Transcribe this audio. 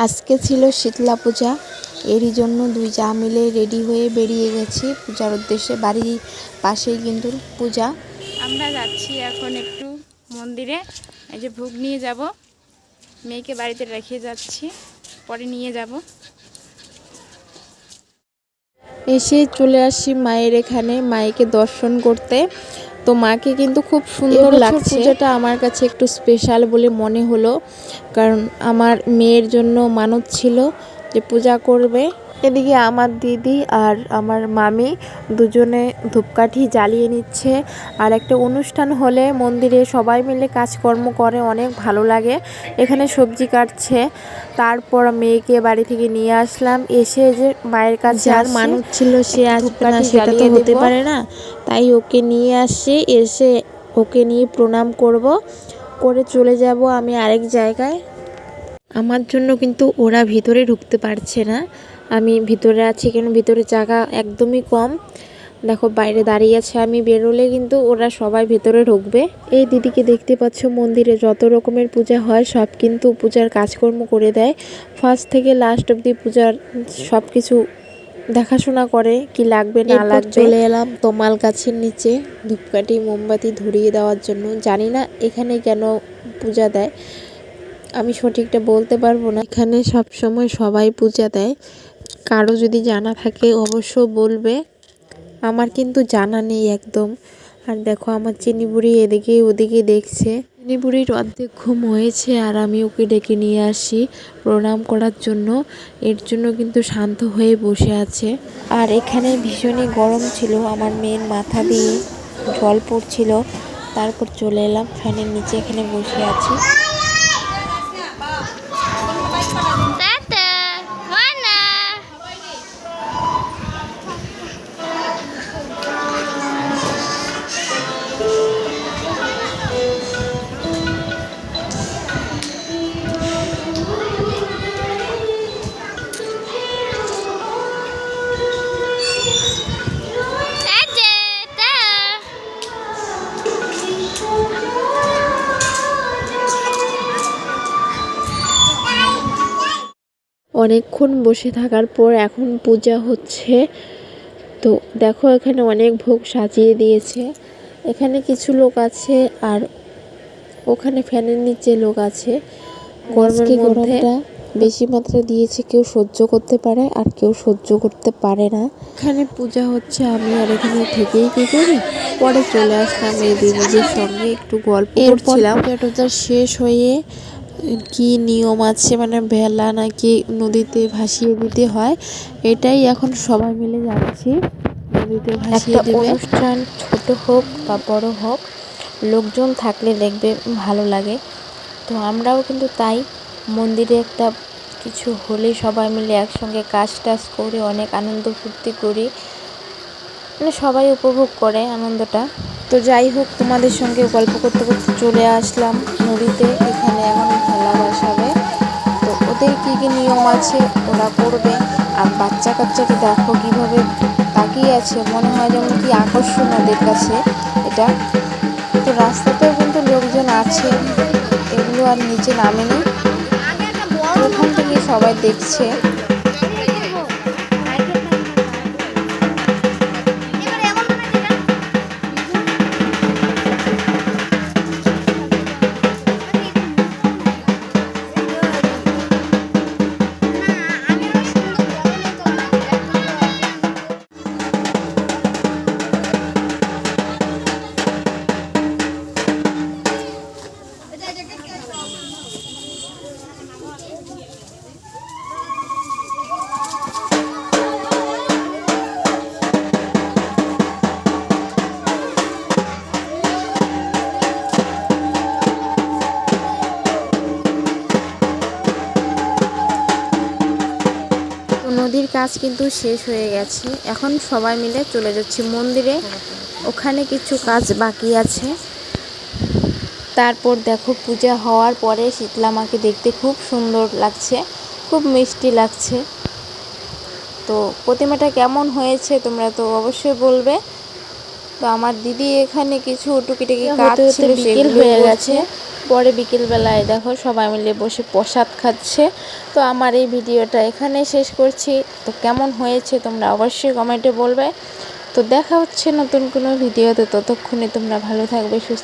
আজকে ছিল শীতলা পূজা, এরই জন্য দুই যা মিলে রেডি হয়ে বেরিয়ে গেছি পূজার উদ্দেশ্যে। বাড়ির পাশেই কিন্তু পূজা। আমরা যাচ্ছি এখন একটু মন্দিরে, এই যে ভোগ নিয়ে যাব, মেয়েকে বাড়িতে রেখে যাচ্ছি, পরে নিয়ে যাব। এসে চলে আসি মায়ের এখানে, মায়েকে দর্শন করতে। তো মাকে কিন্তু খুব সুন্দর লাগছে। পূজাটা আমার কাছে একটু স্পেশাল বলে মনে হলো, কারণ আমার মেয়ের জন্য মানত ছিল যে পূজা করবে। এদিকে আমার দিদি আর আমার মামি দুজনে ধূপকাঠি জ্বালিয়ে নিচ্ছে। আর একটা অনুষ্ঠান হলে মন্দিরে সবাই মিলে কাজকর্ম করে, অনেক ভালো লাগে। এখানে সবজি কাটছে, তারপর মেয়েকে বাড়ি থেকে নিয়ে আসলাম। এসে যে মায়ের কাছে আর মানত ছিল সে আসবে না, সেটা তো হতে পারে না, তাই ওকে নিয়ে আসছি। এসে ওকে নিয়ে প্রণাম করে চলে যাব আমি আরেক জায়গায়। আমার জন্য কিন্তু ওরা ভিতরে ঢুকতে পারছে না, আমি ভিতরে আছি, কেন ভিতরে জায়গা একদমই কম। দেখো বাইরে দাঁড়িয়ে আছে, আমি বেরোলে কিন্তু ওরা সবাই ভেতরে ঢুকবে। এই দিদিকে দেখতে পাচ্ছ, মন্দিরে যত রকমের পূজা হয় সব কিন্তু পূজার কাজকর্ম করে দেয়। ফার্স্ট থেকে লাস্ট অবধি পূজার সব কিছু দেখাশোনা করে, কি লাগবে না লাগবে। চলে এলাম তমাল গাছের নিচে ধূপকাঠি মোমবাতি ধরিয়ে দেওয়ার জন্য। জানি না এখানে কেন পূজা দেয়, আমি সঠিকটা বলতে পারবো না। এখানে সব সময় সবাই পূজা দেয়, কারো যদি জানা থাকে অবশ্য বলবে, আমার কিন্তু জানা নেই একদম। আর দেখো আমার চিনি বুড়ি এদিকে ওদিকে দেখছে। চিনি বুড়ির অর্ধেক ঘুম হয়েছে, আর আমি ওকে ডেকে নিয়ে আসি প্রণাম করার জন্য। এর জন্য কিন্তু শান্ত হয়ে বসে আছে। আর এখানে ভীষণই গরম ছিল, আমার মেয়ের মাথা দিয়ে জল পড়ছিল। তারপর চলে এলাম ফ্যানের নিচে, এখানে বসে আছি। অনেকক্ষণ বসে থাকার পর এখন পূজা হচ্ছে। তো দেখো এখানে অনেক ভোগ সাজিয়ে দিয়েছে। এখানে কিছু লোক আছে, আর ওখানে ফ্যানের নিচে লোক আছে। গরমের মধ্যে বেশি মাত্রা দিয়েছে, কেউ সহ্য করতে পারে আর কেউ সহ্য করতে পারে না। এখানে পূজা হচ্ছে, আমি আর এখানে থেকেই কি করি, পরে চলে আসলাম এই দিদিদের সঙ্গে একটু গল্প করছিলাম। পূজা শেষ হয়ে কি নিয়ম আছে, মানে ভেলা নাকি নদীতে ভাসিয়ে দিতে হয়, এটাই এখন সবাই মিলে যাচ্ছি নদীতে ভাসিয়ে দেবে। অনুষ্ঠান ছোট হোক বা বড় হোক, লোকজন থাকলে দেখবে ভালো লাগে। তো আমরাও কিন্তু তাই, মন্দিরে একটা কিছু হলে সবাই মিলে একসঙ্গে কাজ টাজ করে অনেক আনন্দ ফুর্তি করি, মানে সবাই উপভোগ করে আনন্দটা। তো যাই হোক, তোমাদের সঙ্গে গল্প করতে করতে চলে আসলাম নদীতে। এখানে এখন ভেলা বসাবে, তো ওদের কী কী নিয়ম আছে ওরা করবে। আর বাচ্চা কাচ্চাকে দেখো কীভাবে তাকিয়ে আছে, মনে হয় যেন কি আকর্ষণ ওদের কাছে এটা। তো রাস্তাতেও কিন্তু লোকজন আছে, এগুলো আর নিচে নামেনি, ওখান থেকে সবাই দেখছে। নদীর কাজ কিন্তু শেষ হয়ে গেছে, এখন সবাই মিলে চলে যাচ্ছি মন্দিরে। ওখানে কিছু কাজ বাকি আছে। তারপর দেখো পূজা হওয়ার পরে শীতলা মাকে দেখতে খুব সুন্দর লাগছে, খুব মিষ্টি লাগছে। তো প্রতিমাটা কেমন হয়েছে তোমরা তো অবশ্যই বলবে। তো আমার দিদি এখানে কিছু টুকিটাকি কাজ ছিল, সেগুলো হয়ে গেছে। পরে বিকেলবেলায় দেখো সবাই মিলে বসে প্রসাদ খাচ্ছে। তো আমার এই ভিডিওটা এখানে শেষ করছি। তো কেমন হয়েছে তোমরা অবশ্যই কমেন্টে বলবে। তো দেখা হচ্ছে নতুন কোনো ভিডিওতে, ততক্ষণে তোমরা ভালো থাকবে, সুস্থ